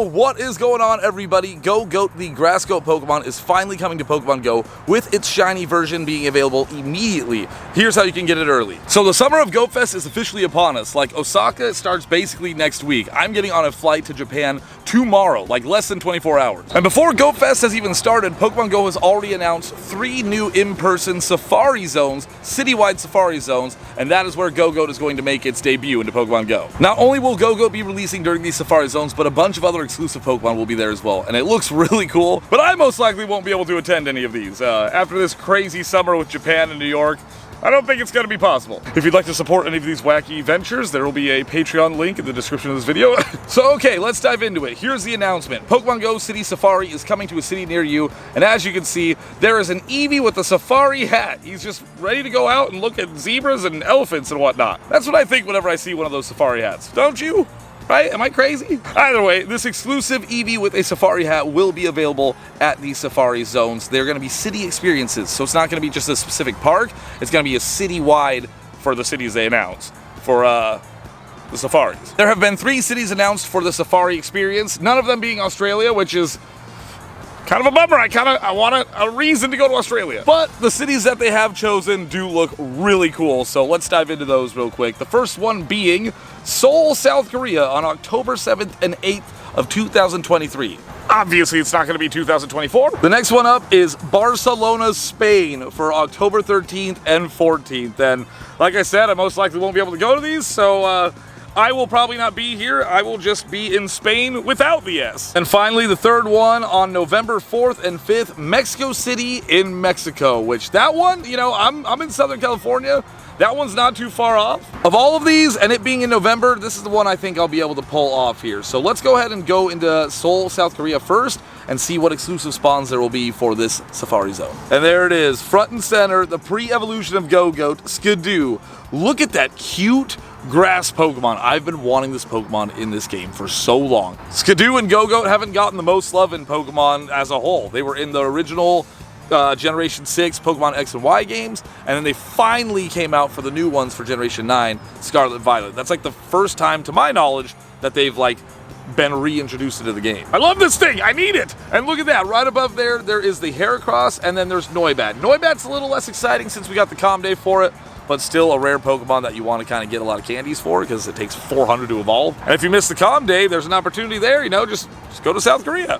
What is going on, everybody? Go-Goat, the grass goat Pokemon, is finally coming to Pokemon Go, with its shiny version being available immediately. Here's how you can get it early. So the summer of Goat Fest is officially upon us. Like, Osaka starts basically next week. I'm getting on a flight to Japan tomorrow, like less than 24 hours. And before Goat Fest has even started, Pokemon Go has already announced 3 new in-person safari zones, citywide safari zones, and that is where Go-Goat is going to make its debut into Pokemon Go. Not only will Go-Goat be releasing during these safari zones, but a bunch of other exclusive Pokemon will be there as well, and it looks really cool, but I most likely won't be able to attend any of these. After this crazy summer with Japan and New York, I don't think it's going to be possible. If you'd like to support any of these wacky ventures, there will be a Patreon link in the description of this video. So okay, let's dive into it. Here's the announcement. Pokemon Go City Safari is coming to a city near you, and as you can see, there is an Eevee with a safari hat. He's just ready to go out and look at zebras and elephants and whatnot. That's what I think whenever I see one of those safari hats. Don't you? Right? Am I crazy? Either way, this exclusive Eevee with a safari hat will be available at these safari zones. They're going to be city experiences, so it's not going to be just a specific park. It's going to be a city-wide for the cities they announce for the safaris. There have been 3 cities announced for the safari experience, none of them being Australia, which is kind of a bummer. I want a reason to go to Australia. But the cities that they have chosen do look really cool, so let's dive into those real quick. The first one being Seoul, South Korea on October 7th and 8th of 2023. Obviously, it's not going to be 2024. The next one up is Barcelona, Spain for October 13th and 14th. And like I said, I most likely won't be able to go to these, so I will probably not be here. I will just be in Spain without the S. And finally, the third one on November 4th and 5th, Mexico City in Mexico, which that one, you know, I'm in Southern California. That one's not too far off. Of all of these, and it being in November, this is the one I think I'll be able to pull off here. So let's go ahead and go into Seoul, South Korea first and see what exclusive spawns there will be for this safari zone. And there it is, front and center, the pre-evolution of Go-Goat, Skidoo. Look at that cute grass Pokemon. I've been wanting this Pokemon in this game for so long. Skidoo and Go-Goat haven't gotten the most love in Pokemon as a whole. They were in the original Generation 6 Pokemon X and Y games, and then they finally came out for the new ones for Generation 9, Scarlet Violet. That's like the first time, to my knowledge, that they've like been reintroduced into the game. I love this thing! I need it! And look at that, right above there, there is the Heracross, and then there's Noibat. Noibat's a little less exciting since we got the Calm Day for it, but still a rare Pokemon that you want to kind of get a lot of candies for because it takes 400 to evolve. And if you miss the Calm Day, there's an opportunity there, you know, just go to South Korea.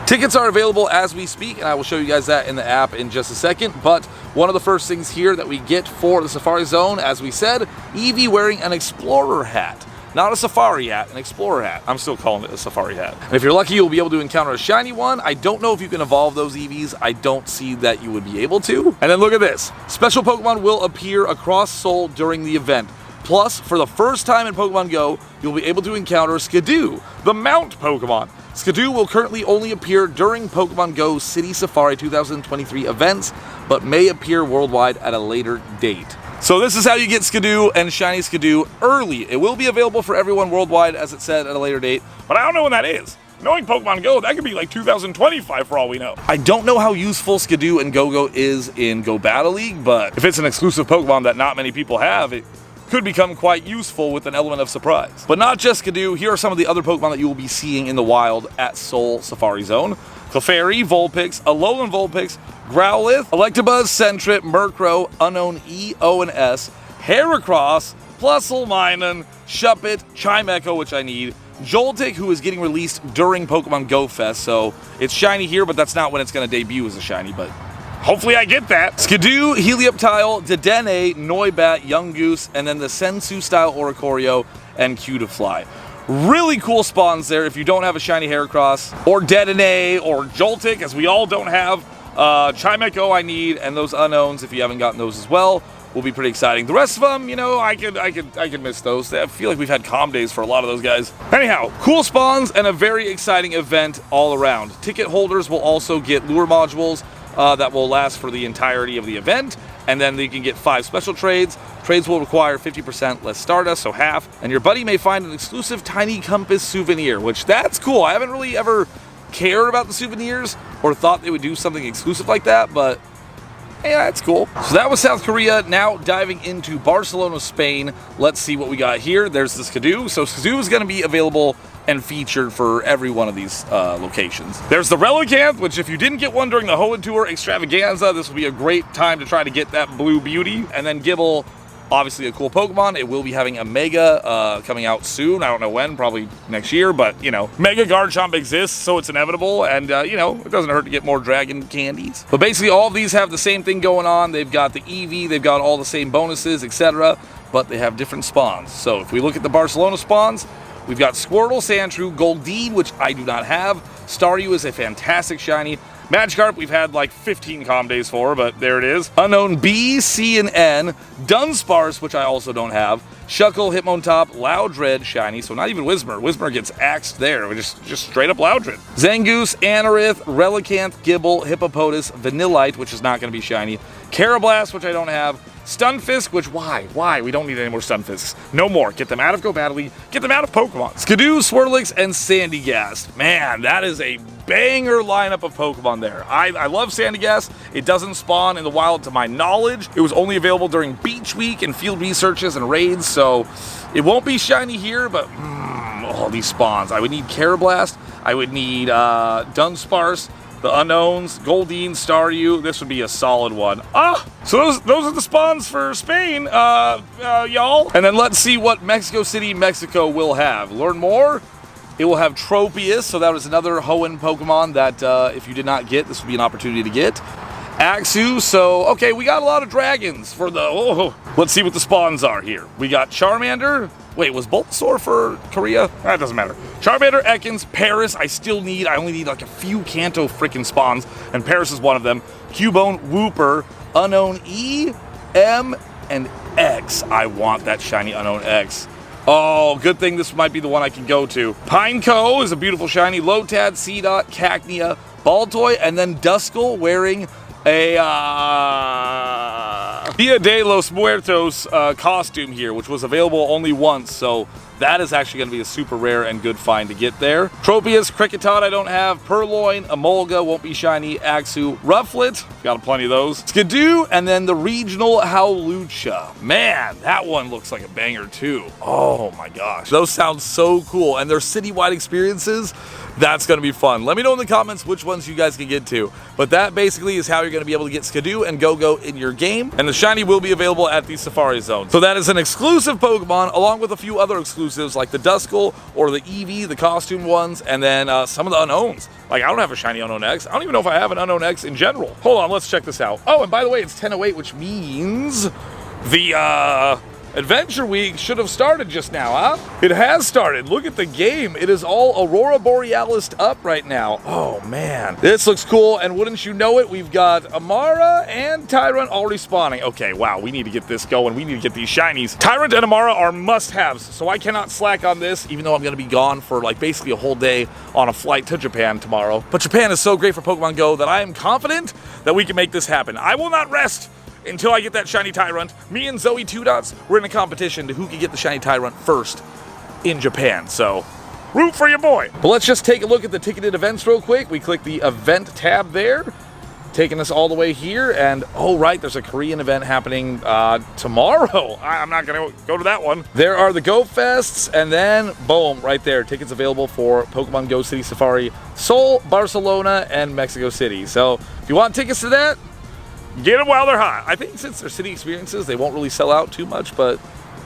Tickets are available as we speak, and I will show you guys that in the app in just a second. But one of the first things here that we get for the Safari Zone, as we said, Eevee wearing an Explorer hat. Not a Safari hat, an Explorer hat. I'm still calling it a Safari hat. And if you're lucky, you'll be able to encounter a shiny one. I don't know if you can evolve those Eevees. I don't see that you would be able to. And then look at this. Special Pokemon will appear across Seoul during the event. Plus, for the first time in Pokemon Go, you'll be able to encounter Skidoo, the Mount Pokemon. Skidoo will currently only appear during Pokemon Go City Safari 2023 events, but may appear worldwide at a later date. So this is how you get Skidoo and Shiny Skidoo early. It will be available for everyone worldwide, as it said, at a later date, but I don't know when that is. Knowing Pokemon Go, that could be like 2025 for all we know. I don't know how useful Skidoo and Go-Goat is in Go Battle League, but if it's an exclusive Pokemon that not many people have, it could become quite useful with an element of surprise. But not just Skidoo, here are some of the other Pokemon that you will be seeing in the wild at Seoul Safari Zone. Clefairy, Vulpix, Alolan Vulpix, Growlithe, Electabuzz, Sentret, Murkrow, Unknown E, O, and S, Heracross, Plusle, Minun, Shuppet, Chimecho, which I need, Joltik, who is getting released during Pokemon Go Fest, so it's shiny here, but that's not when it's going to debut as a shiny, but hopefully I get that. Skidoo, Helioptile, Dedenne, Noibat, Yungoos, and then the Sensu-style Oricorio and Cutiefly. Really cool spawns there if you don't have a shiny Heracross, or Dedenne, or Joltik, as we all don't have. Chimecho I need, and those unknowns, if you haven't gotten those as well, will be pretty exciting. The rest of them, you know, I could miss those. I feel like we've had calm days for a lot of those guys. Anyhow, cool spawns and a very exciting event all around. Ticket holders will also get lure modules that will last for the entirety of the event, and then you can get 5 special trades. Trades will require 50% less Stardust, so half, and your buddy may find an exclusive Tiny Compass souvenir, which that's cool. I haven't really ever cared about the souvenirs or thought they would do something exclusive like that, but yeah, that's cool. So that was South Korea. Now diving into Barcelona, Spain. Let's see what we got here. There's the Skidoo. So Skidoo is going to be available and featured for every one of these locations. There's the Relicanth, which if you didn't get one during the Hoenn Tour Extravaganza, this will be a great time to try to get that blue beauty. And then Gible, obviously a cool Pokemon. It will be having a Mega coming out soon. I don't know when, probably next year, but you know, Mega Garchomp exists, so it's inevitable, and you know, it doesn't hurt to get more dragon candies. But basically all of these have the same thing going on. They've got the EV, they've got all the same bonuses, etc., but they have different spawns. So if we look at the Barcelona spawns, we've got Squirtle, Sandshrew, Goldeen, which I do not have. Staryu is a fantastic shiny. Magikarp, we've had like 15 comm days for, but there it is. Unknown B, C, and N. Dunsparce, which I also don't have. Shuckle, Hitmontop, Loudred, shiny, so not even Whismur. Whismur gets axed there. We're just straight up Loudred. Zangoose, Anorith, Relicanth, Gible, Hippopotas, Vanillite, which is not going to be shiny. Carablast, which I don't have. Stunfisk, which why? We don't need any more Stunfisks. No more. Get them out of Go Battle, get them out of Pokemon. Skidoo, Swirlix, and Sandygast. Man, that is a banger lineup of Pokemon there. I love Sandygast. It doesn't spawn in the wild to my knowledge. It was only available during Beach Week and field researches and raids, so it won't be shiny here, but all these spawns. I would need Carablast. I would need Dunsparce. The Unknowns, Goldeen, Staryu, this would be a solid one. So those are the spawns for Spain, y'all. And then let's see what Mexico City, Mexico will have. Learn more. It will have Tropius, so that was another Hoenn Pokemon that if you did not get, this would be an opportunity to get. Axew, so okay, we got a lot of dragons for the, let's see what the spawns are here. We got Charmander. Wait, was Bulbasaur for Korea? That doesn't matter. Charmander, Ekans, Paris, I only need like a few Kanto freaking spawns, and Paris is one of them. Cubone, Wooper, Unknown E, M, and X. I want that shiny Unknown X. Oh, good thing this might be the one I can go to. Pineco is a beautiful shiny. Lotad, Seedot, Cacnea, Baltoy, and then Duskull wearing a Dia de los Muertos costume here, which was available only once, so that is actually going to be a super rare and good find to get there. Tropius, Kricketot I don't have, Purloin, Emolga won't be shiny, Axew, Rufflet, got plenty of those, Skidoo, and then the regional Howlucha. Man, that one looks like a banger too. Oh my gosh, those sound so cool, and they're citywide experiences. That's going to be fun. Let me know in the comments which ones you guys can get to. But that basically is how you're going to be able to get Skidoo and Go-Go in your game. And the shiny will be available at the Safari Zone. So that is an exclusive Pokemon, along with a few other exclusives like the Duskull or the Eevee, the costume ones, and then some of the Unknowns. Like, I don't have a shiny Unknown X. I don't even know if I have an Unknown X in general. Hold on, let's check this out. Oh, and by the way, it's 10:08, which means the Adventure Week should have started just now, huh? It has started. Look at the game. It is all Aurora Borealis up right now. Oh, man. This looks cool, and wouldn't you know it, we've got Amara and Tyrant already spawning. Okay, wow, we need to get this going. We need to get these shinies. Tyrant and Amara are must-haves, so I cannot slack on this, even though I'm going to be gone for, like, basically a whole day on a flight to Japan tomorrow. But Japan is so great for Pokemon Go that I am confident that we can make this happen. I will not rest until I get that shiny Tyrant. Me and Zoe Two Dots, we're in a competition to who can get the shiny Tyrant first in Japan. So, root for your boy. But let's just take a look at the ticketed events real quick. We click the event tab there, taking us all the way here. And, oh, right, there's a Korean event happening tomorrow. I'm not going to go to that one. There are the Go Fests, and then, boom, right there. Tickets available for Pokemon Go City Safari, Seoul, Barcelona, and Mexico City. So, if you want tickets to that, get them while they're hot. I think since they're city experiences, they won't really sell out too much, but,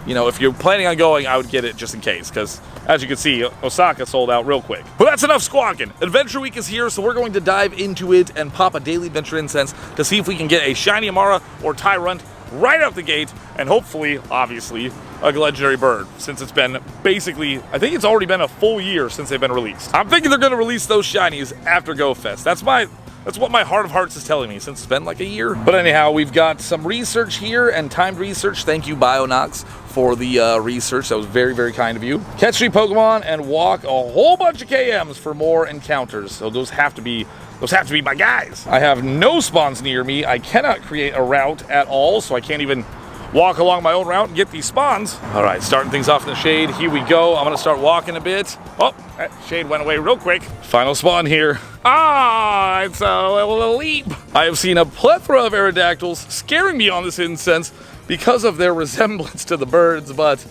you know, if you're planning on going, I would get it just in case, because, as you can see, Osaka sold out real quick. But that's enough squawking. Adventure Week is here, so we're going to dive into it and pop a daily adventure incense to see if we can get a shiny Amara or Tyrant right out the gate, and hopefully, obviously, a legendary bird, since it's been basically, I think it's already been a full year since they've been released. I'm thinking they're going to release those shinies after Go Fest. That's what my heart of hearts is telling me, since it's been like a year. But anyhow, we've got some research here and timed research. Thank you, Bionox, for the research. That was very, very kind of you. Catch 3 Pokemon and walk a whole bunch of KMs for more encounters. So those have to be my guys. I have no spawns near me. I cannot create a route at all, so I can't even walk along my own route and get these spawns. All right, starting things off in the shade. Here we go. I'm gonna start walking a bit. Oh, that shade went away real quick. Final spawn here. It's a little leap. I have seen a plethora of Aerodactyls scaring me on this incense because of their resemblance to the birds, but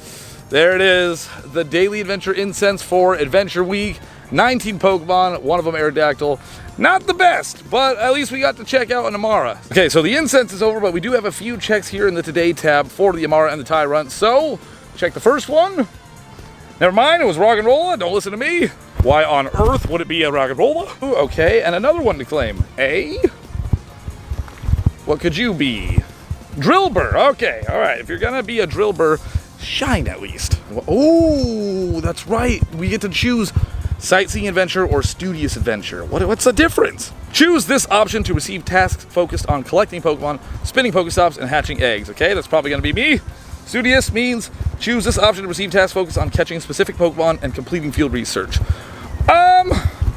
There it is, the daily adventure incense for Adventure Week. 19 Pokemon, one of them Aerodactyl. Not the best, but at least we got to check out an Amara. Okay, so the incense is over, but we do have a few checks here in the Today tab for the Amara and the Tyrant. So, check the first one. Never mind, it was Rock and Rolla, don't listen to me. Why on earth would it be a Rock and Rolla? Ooh, okay, and another one to claim. What could you be? Drillbur, okay, all right. If you're gonna be a Drillbur, shine at least. Oh, that's right, we get to choose Sightseeing Adventure or Studious Adventure. What's the difference? Choose this option to receive tasks focused on collecting Pokemon, spinning Pokestops, and hatching eggs. Okay, that's probably gonna be me. Studious means choose this option to receive tasks focused on catching specific Pokemon and completing field research.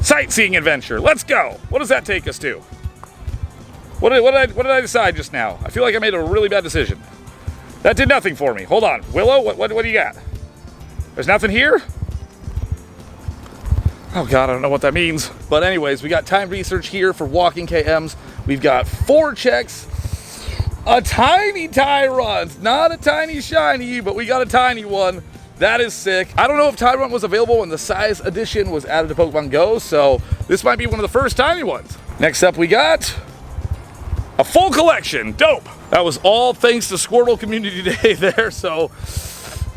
Sightseeing Adventure, let's go. What does that take us to? What did I decide just now? I feel like I made a really bad decision. That did nothing for me. Hold on, Willow, what do you got? There's nothing here? Oh God, I don't know what that means. But anyways, we got time research here for walking KMs. We've got 4 checks. A tiny Tyrant, not a tiny shiny, but we got a tiny one. That is sick. I don't know if Tyrant was available when the size edition was added to Pokemon Go, so this might be one of the first tiny ones. Next up, we got a full collection. Dope. That was all thanks to Squirtle Community Day there, so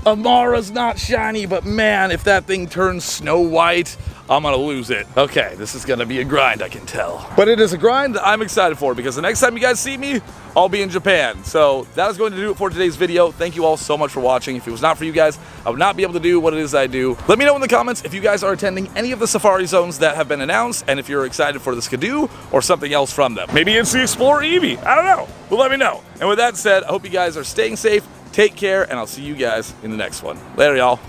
Amara's not shiny, but man, if that thing turns Snow White, I'm gonna lose it. Okay, this is gonna be a grind, I can tell. But it is a grind that I'm excited for because the next time you guys see me, I'll be in Japan. So that is going to do it for today's video. Thank you all so much for watching. If it was not for you guys, I would not be able to do what it is I do. Let me know in the comments if you guys are attending any of the safari zones that have been announced and if you're excited for the Skidoo or something else from them. Maybe it's the Explorer Eevee, I don't know. But let me know. And with that said, I hope you guys are staying safe, take care, and I'll see you guys in the next one. Later, y'all.